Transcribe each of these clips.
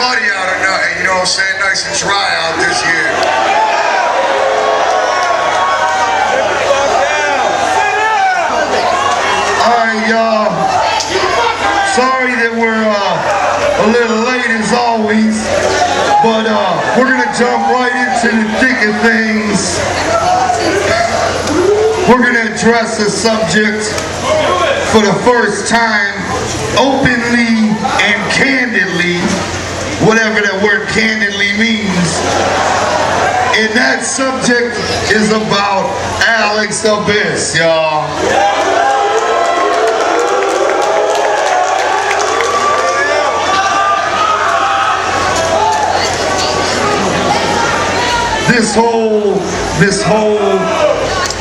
muddy out or nothing, you know what I'm saying? Nice and dry out this year. Alright, y'all. Sorry that we're a little late as always, but we're gonna jump right into the thick of things. We're gonna address a subject for the first time, openly and candidly, whatever that word candidly means. And that subject is about Alex Abyss, y'all.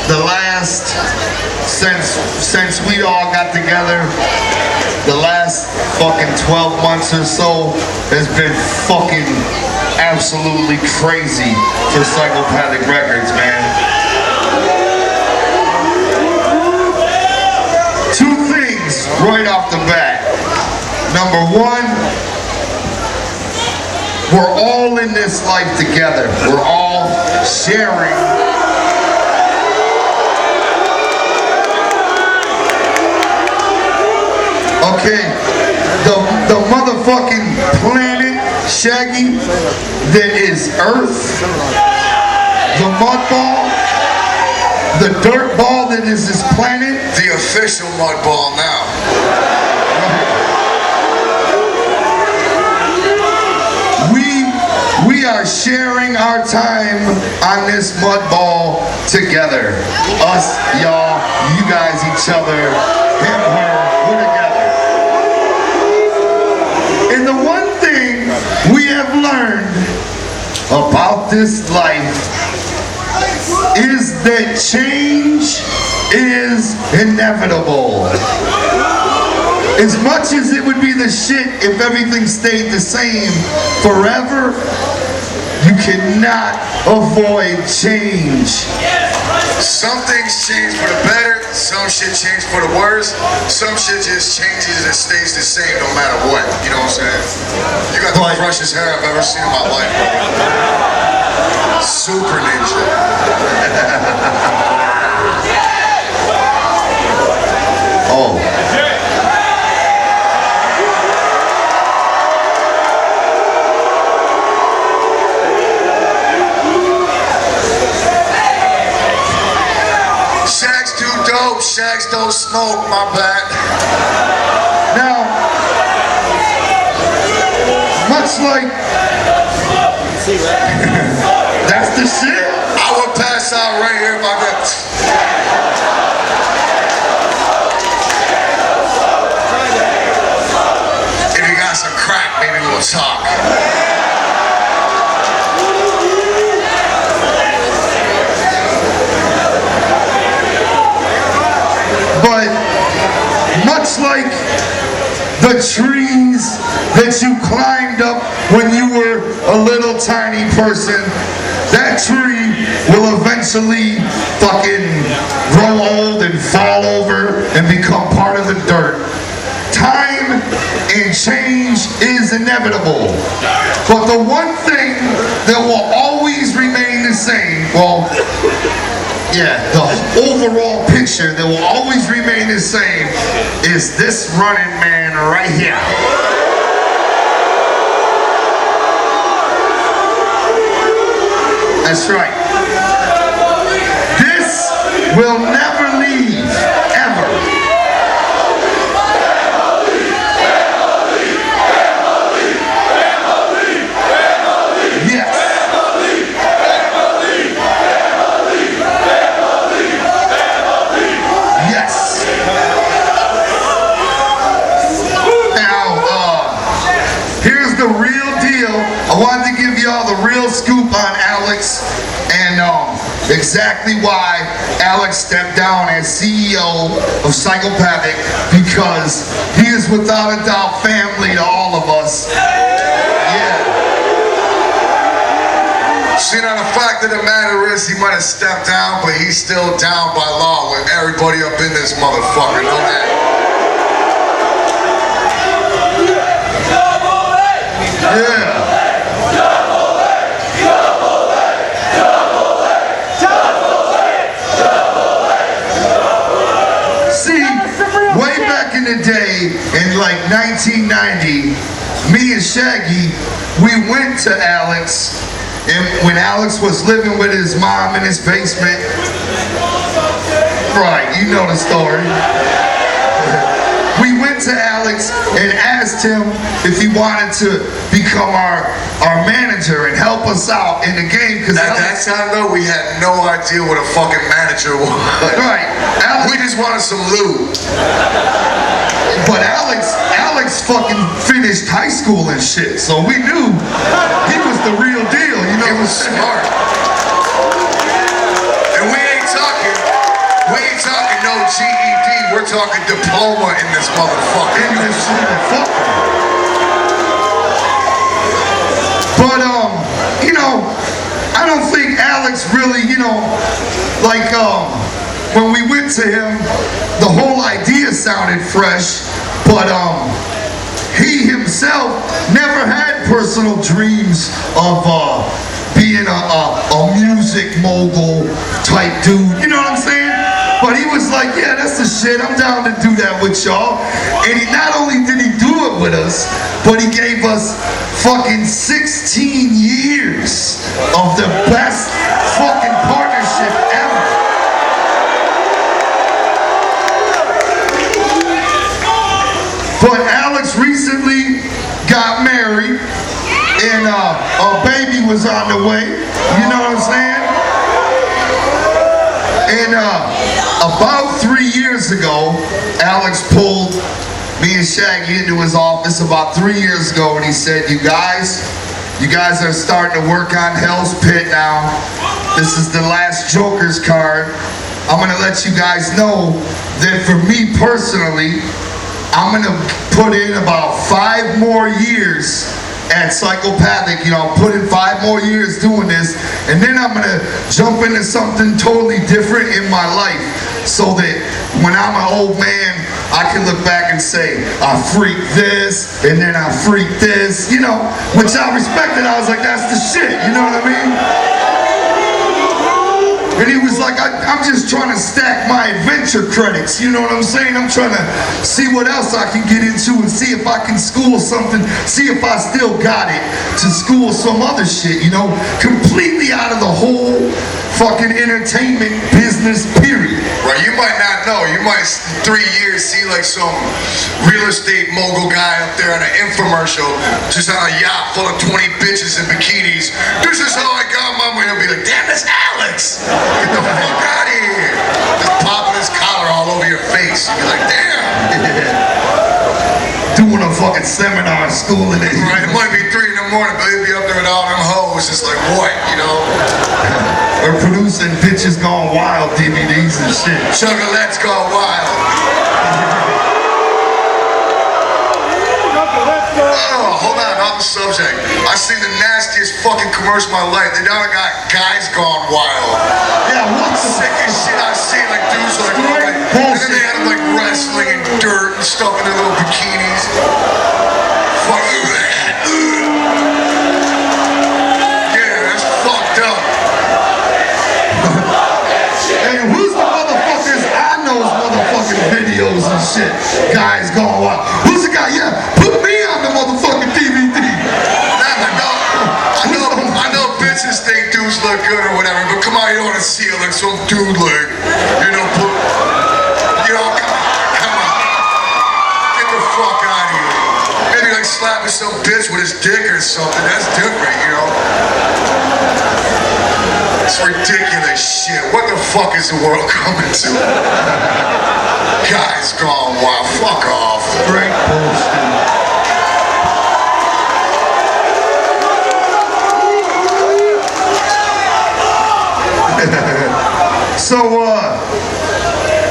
The last, since we all got together, the last fucking 12 months or so has been fucking absolutely crazy for Psychopathic Records, man. Two things right off the bat. Number one, we're all in this life together. We're all sharing. Okay, the motherfucking planet, Shaggy, that is Earth, the mud ball, the dirt ball that is this planet. The official mud ball now. We are sharing our time on this mud ball together. Us, y'all, you guys, each other, him, her, we're together. And the one thing we have learned about this life is that change is inevitable. As much as it would be the shit if everything stayed the same forever, you cannot avoid change. Some things change for the better, some shit change for the worse, some shit just changes and stays the same no matter what, you know what I'm saying? You got the freshest hair I've ever seen in my life, bro. Super ninja. Oh. Shags don't smoke, my bad. Now, much like that's the shit. I would pass out right here if I could. If you got some crack, maybe we'll talk. But much like the trees that you climbed up when you were a little tiny person, that tree will eventually fucking grow old and fall over and become part of the dirt. Time and change is inevitable. But the one thing that will always remain the same, well, yeah, the overall picture that will always remain the same is this running man right here. That's right. This will never leave, ever. I wanted to give y'all the real scoop on Alex and exactly why Alex stepped down as CEO of Psychopathic, because he is without a doubt family to all of us. Yeah. See, now the fact of the matter is he might have stepped down, but he's still down by law with everybody up in this motherfucker. Know that? Yeah. in like 1990, me and Shaggy, we went to Alex, and when Alex was living with his mom in his basement, right, you know the story. We went to Alex and asked him if he wanted to become our manager and help us out in the game. Cause at that time though, we had no idea what a fucking manager was. Right. We just wanted some loot. But Alex fucking finished high school and shit, so we knew he was the real deal, you know. He was smart. And we ain't talking no GED, we're talking diploma in this motherfucker. But you know, I don't think Alex really, you know, like when we went to him, the whole idea sounded fresh, but he himself never had personal dreams of being a music mogul type dude, you know what I'm saying? But he was like, yeah, that's the shit, I'm down to do that with y'all. And he not only did he do it with us, but he gave us fucking 16 years of the best fucking partnership ever. But Alex recently got married, and a baby was on the way, you know what I'm saying? And about 3 years ago, Alex pulled me and Shaggy into his office about 3 years ago, and he said, you guys are starting to work on Hell's Pit now. This is the last Joker's card. I'm gonna let you guys know that for me personally, I'm gonna put in about 5 more years at Psychopathic, you know, put in 5 more years doing this, and then I'm gonna jump into something totally different in my life, so that when I'm an old man, I can look back and say, I freaked this, and then I freaked this, you know, which I respected. I was like, that's the shit, you know what I mean? And he was like, I'm just trying to stack my adventure credits, you know what I'm saying? I'm trying to see what else I can get into and see if I can school something, see if I still got it to school some other shit, you know? Completely out of the whole fucking entertainment business, period. Right, you might not know. You might, 3 years, see like some real estate mogul guy up there on an infomercial, just on a yacht full of 20 bitches in bikinis. This is how I got my money. He'll be like, damn, that's Alex. Get the fuck out of here. Just popping his collar all over your face. You'd be like, damn. Doing a fucking seminar, schooling it. Right, it might be 3 in the morning, but he'll be up there with all them hoes. Just like, what, you know? Or producing Bitches Gone Wild DVDs and shit. Juggale's Gone Wild. Oh, hold on, off the subject. I seen the nastiest fucking commercial of my life. They now got Guys Gone Wild. Yeah, what the sickest shit I've seen. Like dudes like, oh, like, and then they had them like wrestling in dirt and stuff in their little bikinis. Fuck. Yeah, that's fucked up. Hey, who's the motherfuckers? I know motherfucking videos and shit. Guys Gone Wild. Who's the guy? Yeah, put me on the motherfucking DVD. I know bitches think dudes look good or whatever, but come on, you don't want to see it like some dude like, you know, come on. Get the fuck out of here. Maybe like slapping some bitch with his dick or something. That's different, you know. It's ridiculous shit. What the fuck is the world coming to? Guys Gone Wild. Fuck off. Great bullshit.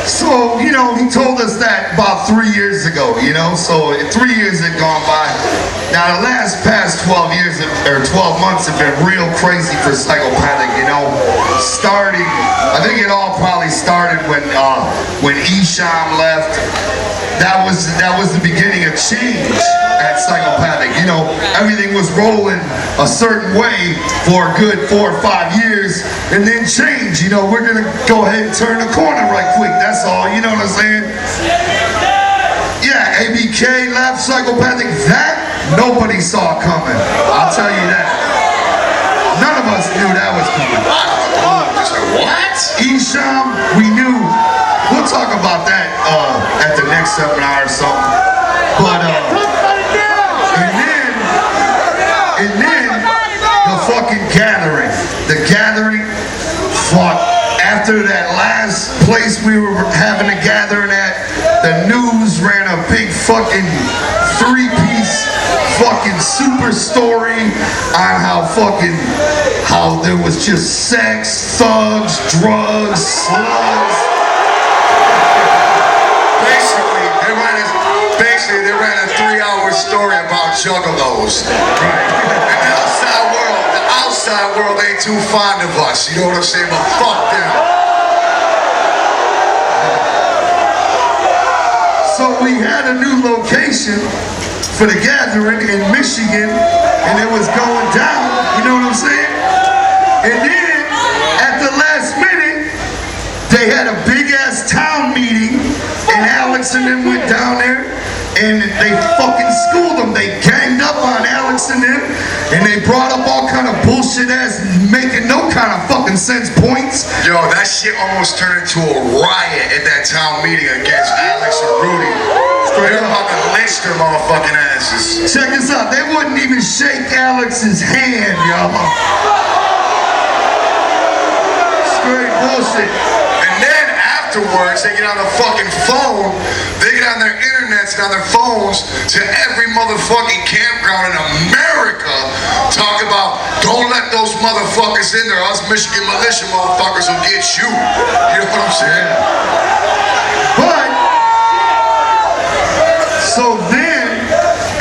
So, you know, he told us that about 3 years ago, you know, so 3 years had gone by. Now, the past 12 years, or 12 months have been real crazy for Psychopathic, you know, starting, I think it all probably started when Esham left. That was the beginning of change at Psychopathic, you know, everything was rolling a certain way for a good 4 or 5 years, and then change, you know, we're gonna go ahead and turn the corner right quick, that's all, you know what I'm saying? Yeah, ABK, Lab Psychopathic, that nobody saw coming. I'll tell you that. None of us knew that was coming. What? Isham, we knew. We'll talk about that at the next seminar or something. But and then the fucking gathering. The gathering fought after that last place we were having a gathering at. The news ran a big fucking three-piece fucking super story on how there was just sex, thugs, drugs, slugs. Basically, they ran a 3-hour story about juggalos. Right. And the outside world ain't too fond of us. You know what I'm saying? But fuck them. So we had a new location for the gathering in Michigan, and it was going down, you know what I'm saying? And then, at the last minute, they had a big-ass town meeting, and Alex and them went down there, and they fucking schooled them. They ganged up on Alex and them, and they brought up all kind of bullshit-ass, making no kind of fucking sense points. Yo, that shit almost turned into a riot at that town meeting against Alex and Rudy. They were about to lynch their motherfucking asses. Check this out. They wouldn't even shake Alex's hand, y'all. Straight bullshit. And then afterwards, they get on the fucking phone. They get on their internets and on their phones to every motherfucking campground in America. Talk about, don't let those motherfuckers in there. Us Michigan militia motherfuckers will get you. You know what I'm saying? But, so then,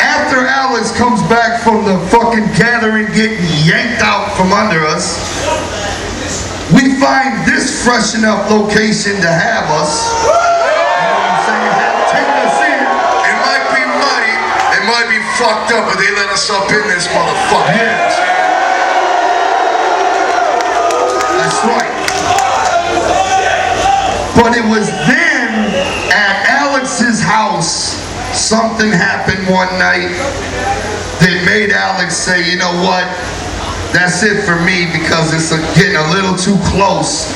after Alex comes back from the fucking gathering getting yanked out from under us, we find this fresh enough location to have us. You know what I'm saying? Take us in. It might be muddy, it might be fucked up, but they let us up in this motherfucker. Yeah. That's right. But it was then, at Alex's house, something happened one night that made Alex say, you know what? That's it for me, because it's getting a little too close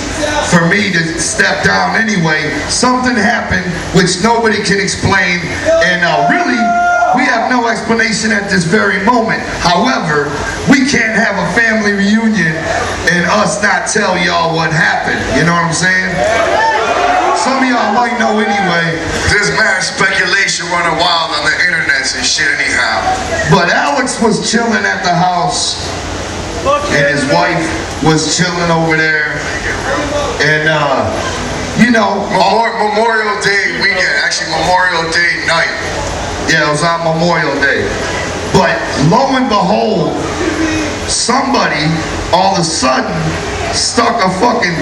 for me to step down anyway. Something happened which nobody can explain, and really, we have no explanation at this very moment. However, we can't have a family reunion and us not tell y'all what happened. You know what I'm saying? Some of y'all might know anyway. There's mad speculation running wild on the internets and shit anyhow. But Alex was chilling at the house, and his wife was chilling over there, and you know, Memorial Day weekend, actually Memorial Day night. Yeah, it was on Memorial Day. But lo and behold, somebody all of a sudden stuck a fucking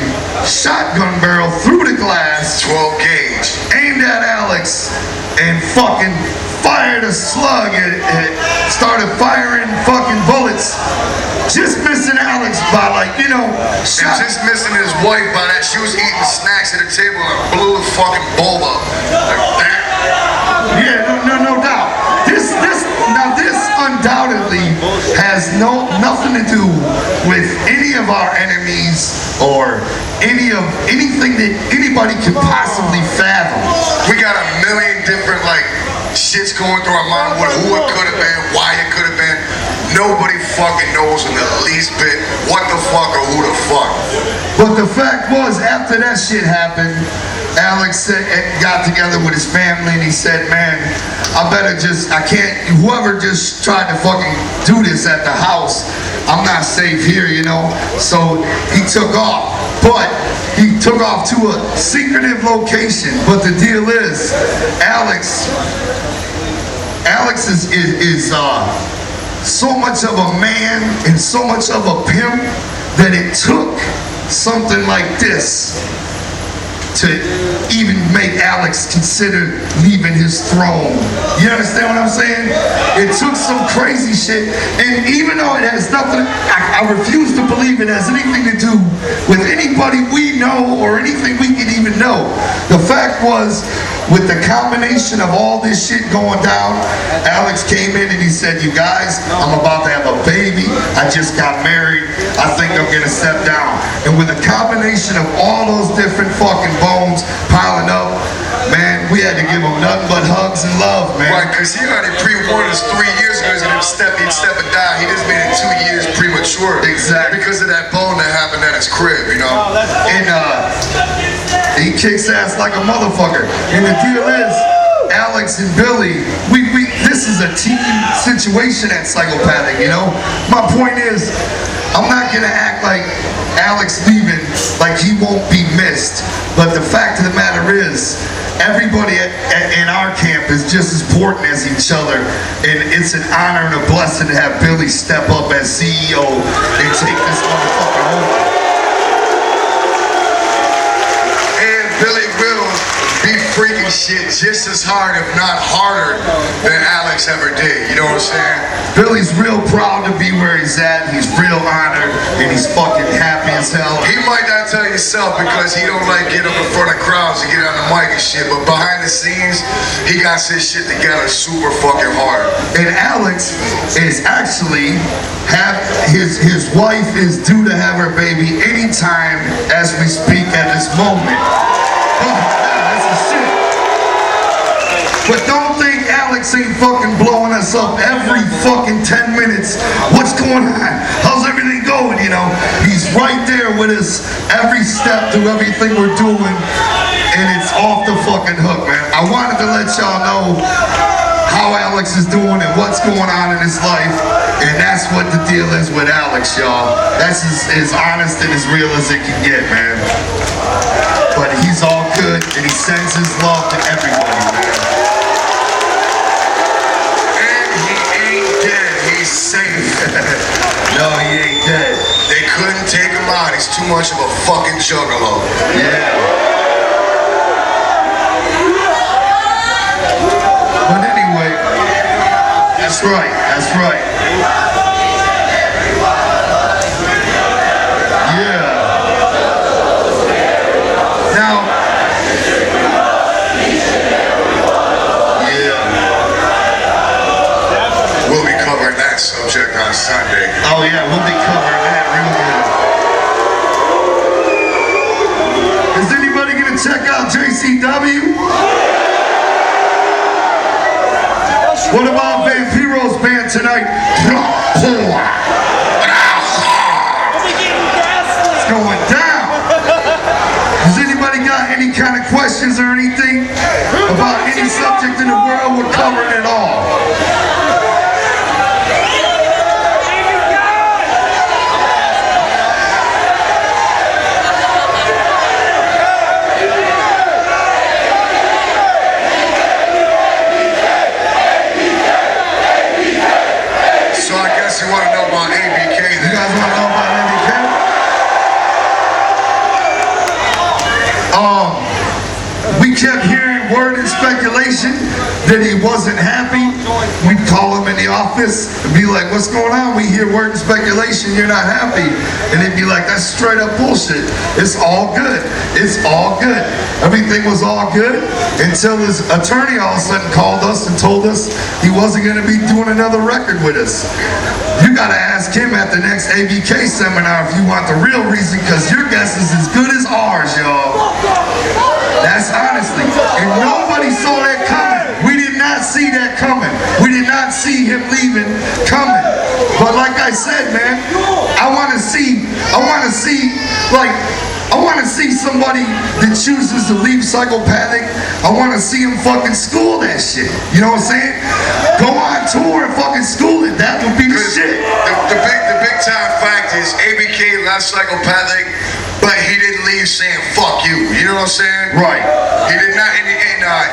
shotgun barrel through the glass, 12 gauge, aimed at Alex, and fucking fired a slug and started firing fucking bullets. Just missing Alex by, like, you know, and just missing his wife by that. She was eating snacks at the table and blew the fucking bulb up. Like that. Yeah, no doubt. This undoubtedly has nothing to do with any of our enemies or anything that anybody could possibly fathom. We got a million different shits going through our mind. Who it could have been, why it could have been. Nobody fucking knows in the least bit what the fuck or who the fuck. But the fact was, after that shit happened, Alex got together with his family and he said, man, whoever just tried to fucking do this at the house, I'm not safe here, you know? So he took off. But he took off to a secretive location. But the deal is, Alex is so much of a man and so much of a pimp that it took something like this to even make Alex consider leaving his throne. You understand what I'm saying? It took some crazy shit, and even though it has nothing, I refuse to believe it has anything to do with anybody we know or anything we can even know. The fact was, with the combination of all this shit going down, Alex came in and he said, you guys, I'm about to have a baby. I just got married. I think I'm gonna step down. And with a combination of all those different fucking bones piling up, man, we had to give him nothing but hugs and love, man. Right, because he already pre-warned us 3 years ago he'd step and die. He just made it 2 years premature. Exactly. Because of that bone that happened at his crib, you know? And he kicks ass like a motherfucker. And the deal is, Alex and Billy, this is a team situation at Psychopathic, you know? My point is, I'm not gonna act like Alex leaving like he won't be missed. But the fact of the matter is, everybody in our camp is just as important as each other. And it's an honor and a blessing to have Billy step up as CEO and take this motherfucker home. And Billy will be freaking shit just as hard, if not harder, than Alex ever did. You know what I'm saying? Billy's real proud to be where he's at. He's real honored, and he's fucking happy as hell. He might not tell you himself because he don't like getting up in front of crowds and get on the mic and shit, but behind the scenes, he got his shit together super fucking hard. And Alex is actually his wife is due to have her baby anytime as we speak at this moment. That's the shit. But don't think Alex ain't fucking blowing us up every fucking 10 minutes. What's going on? How's everything going? You know, he's right there with us every step through everything we're doing, and it's off the fucking hook, man. I wanted to let y'all know how Alex is doing and what's going on in his life, and that's what the deal is with Alex, y'all. That's as honest and as real as it can get, man. But he's all good, and he sends his love to everybody, man. And he ain't dead, he's safe. No, he ain't dead. They couldn't take him out, he's too much of a fucking juggalo. Yeah. But anyway, that's right, that's right. Yeah. Now, yeah. We'll be covering that subject on Sunday. Oh yeah, we'll be covering that real good. Is anybody gonna check out JCW? What about Vampiro's band tonight? It's going down. Has anybody got any kind of questions or anything about any subject in the world? We're covering it all. So I guess you want to know about ABK then? You guys want to know about ABK? We kept hearing word and speculation that he wasn't happy. We'd call him in the office and be like, what's going on? We hear word and speculation, you're not happy. And they'd be like, that's straight up bullshit. It's all good. It's all good. Everything was all good until his attorney all of a sudden called us and told us he wasn't going to be doing another record with us. You got to ask him at the next ABK seminar if you want the real reason, because your guess is as good as ours, y'all. That's honestly. And nobody saw that coming. We did not see that coming. We did not see him leaving coming. But like I said, man, I want to see somebody that chooses to leave Psychopathic. I want to see him fucking school that shit. You know what I'm saying? Go on tour and fucking school it. That would be the shit. The big time fact is ABK left Psychopathic but he didn't leave saying fuck you. You know what I'm saying? Right. He did not, and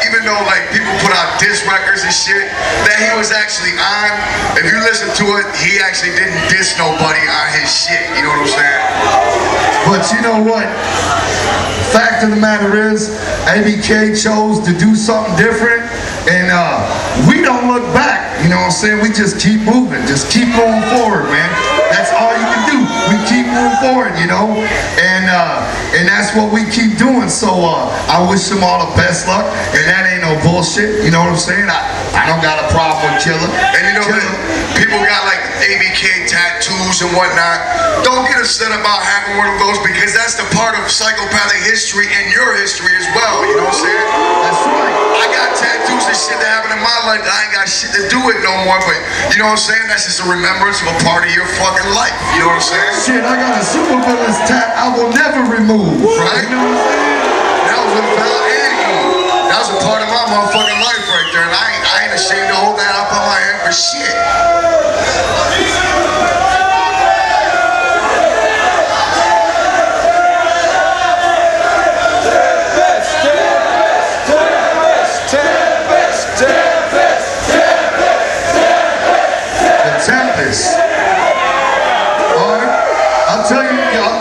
even though like people put out diss records and shit that he was actually on, if you listen to it, he actually didn't diss nobody on his shit. You know what I'm saying? But you know what? Fact of the matter is, ABK chose to do something different, and we don't look back. You know what I'm saying? We just keep moving, just keep going forward, man. That's all you can do. We keep moving forward, you know, and that's what we keep doing. So I wish them all the best luck, and that ain't no bullshit. You know what I'm saying? I don't got a problem with Killer. And you know, people got like ABK tattoos and whatnot. Don't get upset about having one of those, because that's the part of psychopathic history and your history as well. You know what I'm saying? That's right. I got tattoos and shit that happened in my life that I ain't got shit to do with no more, but you know what I'm saying? That's just a remembrance of a part of your fucking life. You know what I'm saying? Shit, I got a supervillain's tat I will never remove. Right? You know what I'm saying? That was with Val and you. That was a part of my motherfucking life right there, and I ain't ashamed to hold that up on my head for shit.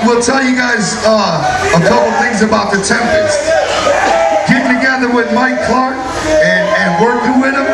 We'll tell you guys a couple things about the Tempest. Getting together with Mike Clark and working with him,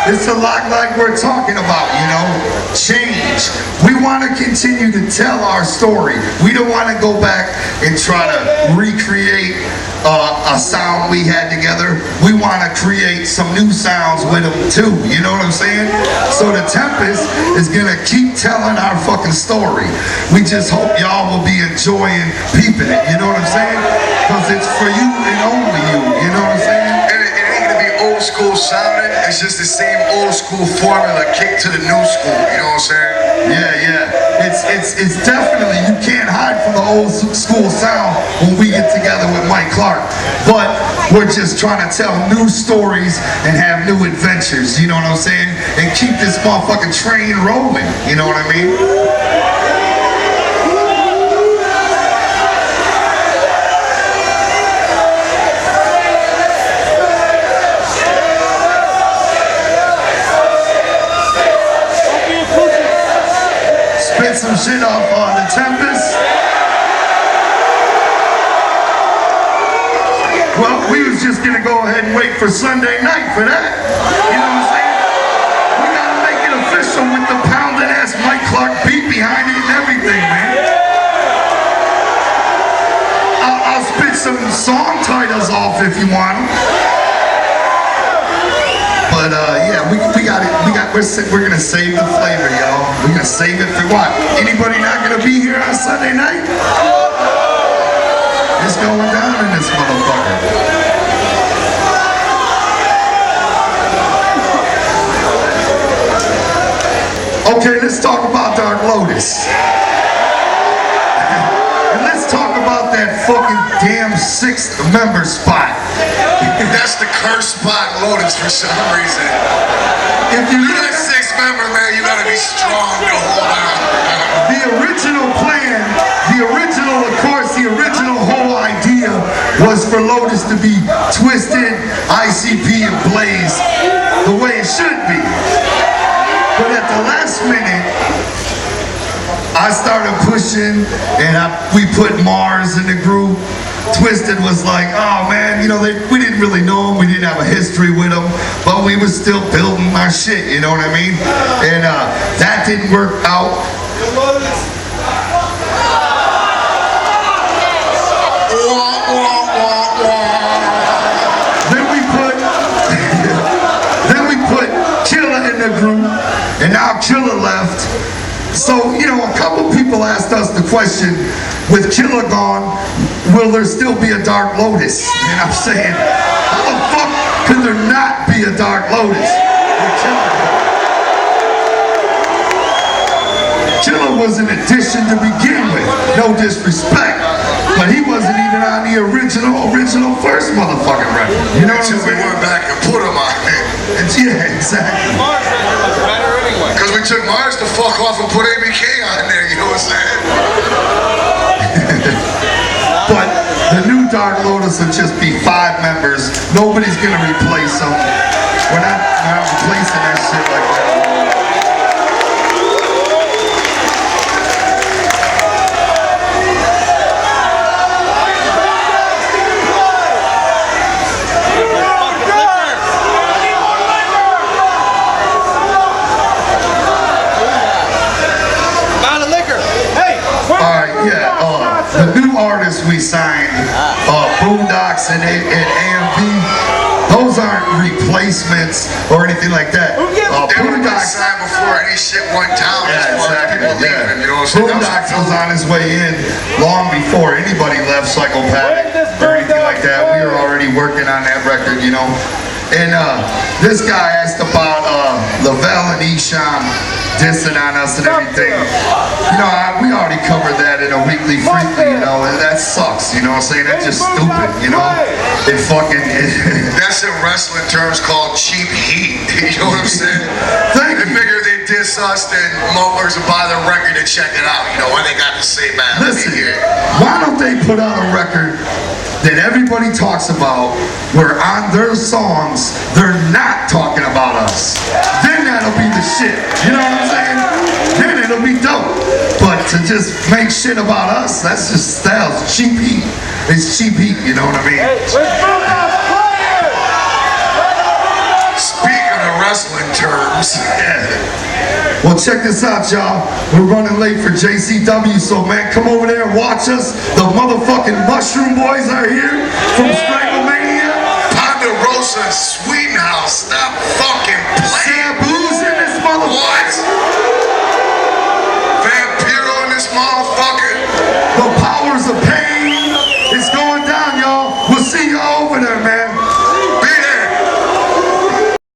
it's a lot like we're talking about, you know, change. We want to continue to tell our story. We don't want to go back and try to recreate a sound we had together. We want to create some new sounds with them too, you know what I'm saying? So the Tempest is going to keep telling our fucking story. We just hope y'all will be enjoying peeping it, you know what I'm saying? Because it's for you and only you, you know what I'm saying? It ain't gonna be old school sounding, it's just the same old school formula kicked to the new school, you know what I'm saying? Yeah. It's definitely, you can't hide from the old school sound when we get together with Mike Clark. But we're just trying to tell new stories and have new adventures, you know what I'm saying? And keep this motherfucking train rolling, you know what I mean? Spit some shit off on the Tempest. Well, we was just gonna go ahead and wait for Sunday night for that. You know what I'm saying? We gotta make it official with the pounding ass Mike Clark beat behind it and everything, man. I'll spit some song titles off if you want them. But yeah, we got it. We're gonna save the flavor, y'all. We're gonna save it for what? Anybody not gonna be here on Sunday night? It's going down in this motherfucker. Okay, let's talk about Dark Lotus. And let's talk about that fucking damn sixth member spot. That's the cursed spot Lotus for some reason. If you You're that sixth member, man, you gotta be strong to hold on. The original plan, of course, the original whole idea was for Lotus to be Twisted, ICP, and Blaze the way it should be. But at the last minute, I started pushing, and we put Mars in the group. Twisted was like, oh man, you know, we didn't really know him, we didn't have a history with him, but we were still building our shit, you know what I mean? And that didn't work out. Then we put Killer in the group, and now Killer left. So, you know, a couple people asked us the question, with Killer gone, will there still be a Dark Lotus? And I'm saying, how the fuck could there not be a Dark Lotus with Killer gone? Killer was an addition to begin with, no disrespect, but he wasn't even on the original first motherfucking record. You know what I'm saying? We went back and put him on it. Yeah, exactly. Because we took Mars to fuck off and put ABK on there, you know what I'm saying? But the new Dark Lotus will just be 5 members. Nobody's gonna replace them. We're not replacing that shit like that. The new artists we signed, Boondocks and AMV, those aren't replacements or anything like that. They would have been signed before any shit went down. Yeah, exactly. You know what I'm saying? Boondocks was on his way in long before anybody left Psychopathic or anything like that. We were already working on that record, you know. And this guy asked about Lavelle and Esham dissing on us and everything. You know, we already covered that in a Weekly Freakly, you know, and that sucks, you know what I'm saying? That's just stupid, you know? It fucking... That's in wrestling terms called cheap heat, you know what I'm saying? Thank you. They figure they diss us, then motherfuckers will buy the record and check it out, you know, what they got to say about it. Listen, why don't they put out a record that everybody talks about, where on their songs, they're not talking about us? Then that'll be the shit, you know what I'm saying? Then it'll be dope. But to just make shit about us, that's just styles, cheap heat. It's cheap heat, you know what I mean? Speaking of wrestling terms, well, check this out, y'all. We're running late for JCW, so man, come over there and watch us. The motherfucking Mushroom Boys are here from Stranglemania. Ponderosa Sweetenhouse, stop